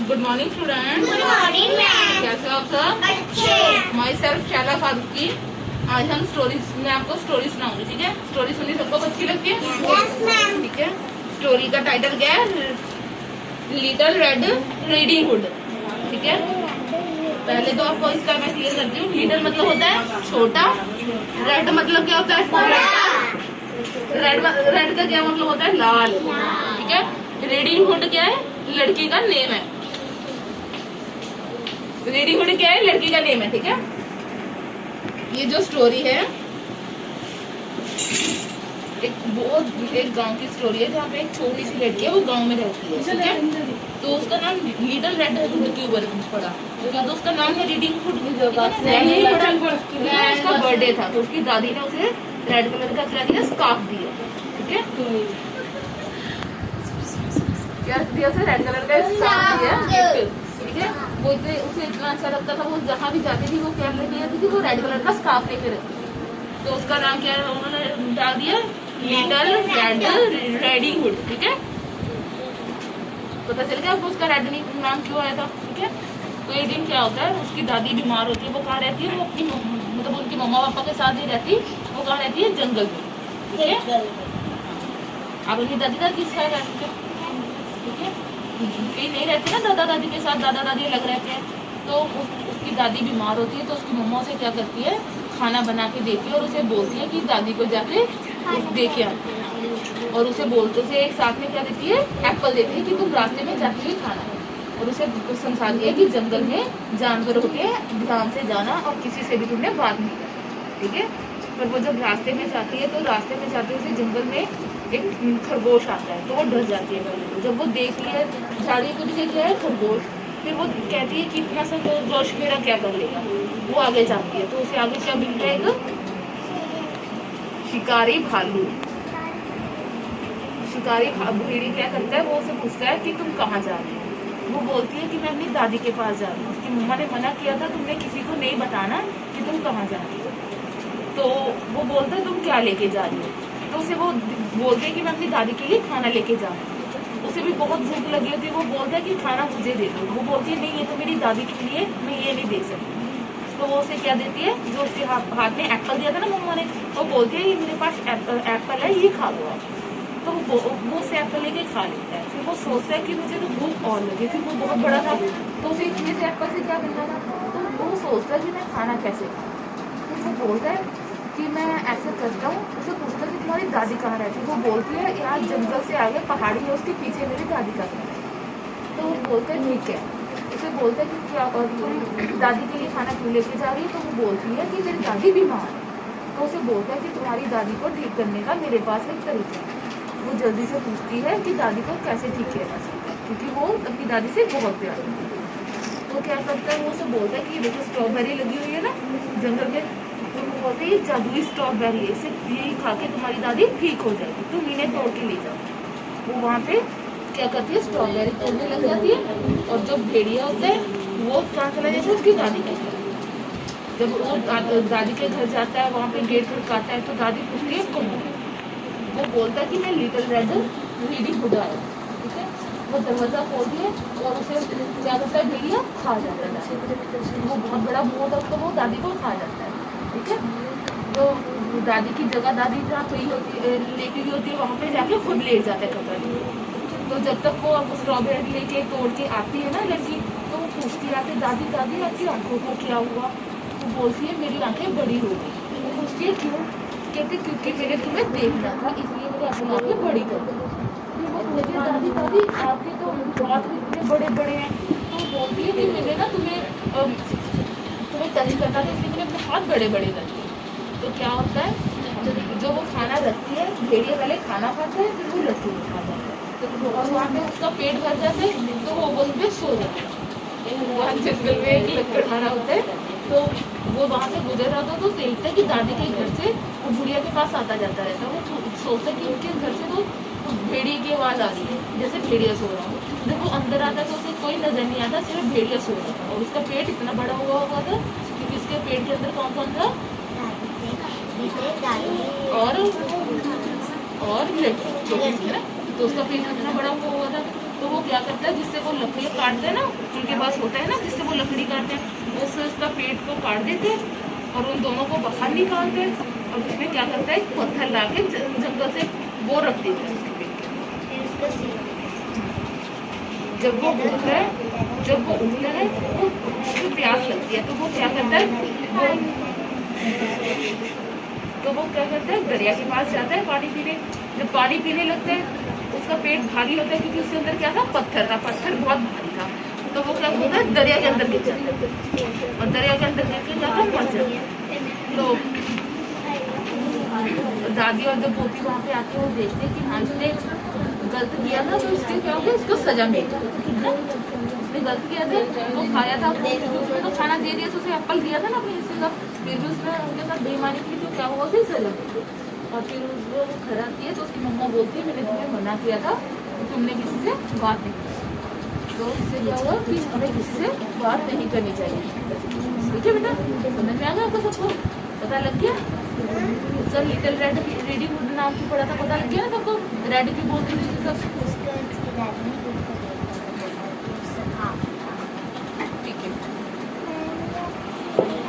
Good morning student. Good morning ma'am. कैसे हो आप सब? अच्छे। Myself Shaila Farooqui. आज हम स्टोरीज, मैं आपको स्टोरी सुनाऊंगी, ठीक है? स्टोरी सुननी सबको अच्छी लगती है? Yes ma'am. ठीक है। स्टोरी का टाइटल क्या है? Little red reading hood. ठीक है, पहले तो आपको इसका मैं क्लियर करती हूँ। लिटिल मतलब होता है छोटा, रेड मतलब क्या होता है? रेड का क्या मतलब होता है? लाल। ठीक है। रीडिंग हुड क्या है? लड़की का नेम है। रीडिंग हुड क्या है? लड़की का नेम है। ठीक है। ये जो स्टोरी है एक गांव की स्टोरी है, जहाँ पे एक छोटी सी लड़की है, वो गांव में रहती है। ठीक है। तो उसका नाम लिटिल रेड हुड क्यों पड़ा? क्योंकि तो उसका नाम है रीडिंग हुड। उसका बर्थडे था, तो उसकी दादी ने उसे रेड कलर का क्या दिया? स्कार्फ दिया। ठीक है। क्या दिया? उसे रेड कलर का स्कार्फ दिया। ठीक है। वो उसे इतना अच्छा लगता था, वो जहाँ भी जाती थी वो क्या लेके जाती थी? वो रेड कलर का स्कार्फ लेके रहती थी। तो उसका नाम क्या है? उन्होंने डाल दिया लिटिल रेड रीडिंग हुड। ठीक है। पता चल गया आपको उसका रेड नाम क्यों आया था? ठीक है। तो एक दिन क्या होता है, उसकी दादी बीमार होती है। वो कहाँ रहती है? वो अपनी मतलब उनके मम्मा पापा के साथ नहीं रहती। वो कहाँ रहती है? जंगल में। ठीक है। आप अपनी दादी का किस साथ रहती है? ठीक है। कहीं नहीं रहते ना दादा दादी के साथ, दादा दादी अलग रहते हैं। तो उसकी दादी बीमार होती है, तो उसकी मम्मा उसे क्या करती है? खाना बना के देती है और उसे बोलती है कि दादी को जाके दे के आ। और उसे बोलते से एक साथ में क्या देती है? एप्पल देती है कि तुम रास्ते में जाके ही खाना। और उसे समझाती है कि जंगल में जानवर होते हैं, ध्यान से जाना और किसी से भी तुमने बात नहीं करनी। ठीक है। पर वो जब रास्ते में जाती है, तो रास्ते में जाते हुए जंगल में एक खरगोश आता है, तो वो डर जाती है पहले तो। जब वो देख लिया झाड़ी को भी क्या है? खरगोश। फिर वो कहती है कि इतना सा खरगोश मेरा क्या कर लेगा? वो आगे जाती है, तो उसे आगे क्या मिलता है? एक शिकारी भालू। शिकारी भेड़ी क्या करता है? वो उसे पूछता है कि तुम कहाँ जा रही हो? वो बोलती है कि मैं अपनी दादी के पास जा रही हूँ। उसकी मम्मा ने मना किया था, तुमने किसी को नहीं बताना कि तुम कहाँ जा रही हो। तो वो बोलता है तुम क्या लेके जा रही हो? तो उसे वो बोलते हैं कि मैं अपनी दादी के लिए खाना लेके जा रही हूँ। उसे भी बहुत भूख लगी होती है। वो बोलता है कि खाना मुझे दे दो। वो बोलती है नहीं, ये तो मेरी दादी के लिए, मैं ये नहीं दे सकती। तो वो उसे क्या देती है? जो उसके हाथ में एप्पल दिया था ना मम्मा ने, वो बोलती है ये मेरे पास एप्पल है, ये खा लो आप। तो वो उसे एप्पल लेके खा लेता है। फिर वो सोचता है कि मुझे तो भूख और लगी। फिर वो बहुत बड़ा था, तो उसे इतने से एप्पल से क्या मिलना था? तो वो सोचता है कि मैं खाना कैसे खाऊं। फिर वो बोलता है कि मैं ऐसे करता हूँ। उसे पूछता है कि तुम्हारी दादी कहाँ रहती है? वो बोलती है यार जंगल से आगे पहाड़ी है, उसके पीछे मेरी दादी का घर है। तो वो बोलता है ठीक है। उसे बोलता है कि क्या तुम दादी के लिए खाना क्यों लेके जा रही है? तो वो बोलती है कि मेरी दादी बीमार है। तो उसे बोलता है कि तुम्हारी दादी को ठीक करने का मेरे पास एक तरीका है। वो जल्दी से पूछती है कि दादी को कैसे ठीक किया जा सकता है, क्योंकि वो अपनी दादी से बहुत प्यार करती है। तो क्या करता है? वो उसे बोलता है कि देखो स्ट्रॉबेरी लगी हुई है ना जंगल में, तो वो बोलते हैं जादुई स्ट्रॉबेरी है, इसे यही खा के तुम्हारी दादी ठीक हो जाएगी, तुम इन्हें तोड़ के ले जाओ। वो वहाँ पे क्या करती है? स्ट्रॉबेरी तोड़ने लग जाती है। और जो भेड़िया होता है वो कहाँ चला जाता है? उसकी दादी के घर। जब वो दादी के घर जाता है, वहाँ पे गेट खटकाता है, तो दादी पूछती है कौन? वो बोलता है कि मैं लिटिल रेड रीडिंग हुड आया। ठीक है। वो दरवाजा खोल दिए और उसे क्या करता है? भेड़िया खा जाता है। वो बहुत बड़ा मुंह होता है, तो वो दादी को खा जाता है। ठीक है। तो दादी की जगह दादी जहाँ सोई होती है, लेटी हुई होती है, वहाँ पे जाके खुद लेट जाता है कपड़े। तो जब तक वो स्ट्रॉबेरी लेके तोड़ के आती है ना लड़की, तो वो पूछती है आके दादी दादी आपकी आंखों को क्या हुआ? वो बोलती है मेरी आंखें बड़ी हो गई। वो पूछती है क्यों? कहते क्योंकि मैंने तुम्हें देखना था, इसलिए मैंने अपनी आंखें बड़ी कर दी। फिर वो बोलती है दादी दादी आपके तो हाथ इतने बड़े बड़े हैं। तो बोलती है कि मैंने ना तुम्हें टच करना था, इसलिए मैंने अपने हाथ बड़े बड़े कर दिए। तो क्या होता है? जो वो खाना रखती है, भेड़िया पहले खाना खाता है, फिर वो लड़की को खा जाता है। तो और वहाँ पे उसका पेट भर जाता है, तो वो वहीं पे सो जाता है। वहाँ जंगल में एक लकड़ खाना होता है, तो वो वहाँ से गुजर रहा था, तो देखता है कि दादी के घर से वो बुढ़िया के पास आता जाता रहता है। वो सोचता है कि उनके घर से तो भेड़िए की आवाज़ आ रही है, जैसे भेड़िया सो रहा हो। जब वो अंदर आता है तो उसे कोई नजर नहीं आता, सिर्फ भेड़िया सो रहा था। और उसका पेट इतना बड़ा हुआ था क्योंकि उसके पेट के अंदर कौन कौन था? और लड़की छोटी सी है ना, तो उसका पेट इतना बड़ा हुआ था। तो वो क्या करता है, जिससे वो लकड़ी काटते हैं ना, उनके पास होता है ना जिससे वो लकड़ी काटते हैं, उससे उसका पेट को काट देते हैं और उन दोनों को बाहर निकालते हैं। और उसमें क्या करता है, एक पत्थर ला के जंगल से वो रख देता है उसके पेट पे। जब वो उठता है उसको प्यास लगती है, तो वो क्या करता है, दरिया के पास जाता है पानी पीने। जब पानी पीने लगता है उसका पेट भारी होता है, क्योंकि उसके अंदर क्या था, पत्थर था, पत्थर बहुत भारी था। तो वो क्या होता है, दरिया के अंदर गिर जाता है और दरिया के अंदर गिर के जाता है, मर जाता है। तो दादी और जब पोती वहाँ पे आके वो देखते कि हाँ इसने गलत किया था, तो इसके क्या हो गया, इसको सजा मिल गई। उसने गलत किया था, तो खाया था, उसने तो खाना दे दिया, तो उसे एप्पल दिया था ना अपने हिस्से का, फिर भी उसने उनके साथ बेईमानी की, तो क्या हुआ, उसे सजा मिल गई। और फिर वो घर आती है तो उसकी मम्मा बोलती है मैंने तुम्हें मना किया था कि तुमने किसी से बात नहीं की। तो इससे क्या हुआ कि हमें किसी से बात नहीं करनी चाहिए। ठीक है बेटा, समझ में आ गया आपको, सबको पता लग गया। Sir little red reading hood नाम की पढ़ा था, पता लग गया ना सबको, रेड की बोलती थी सब।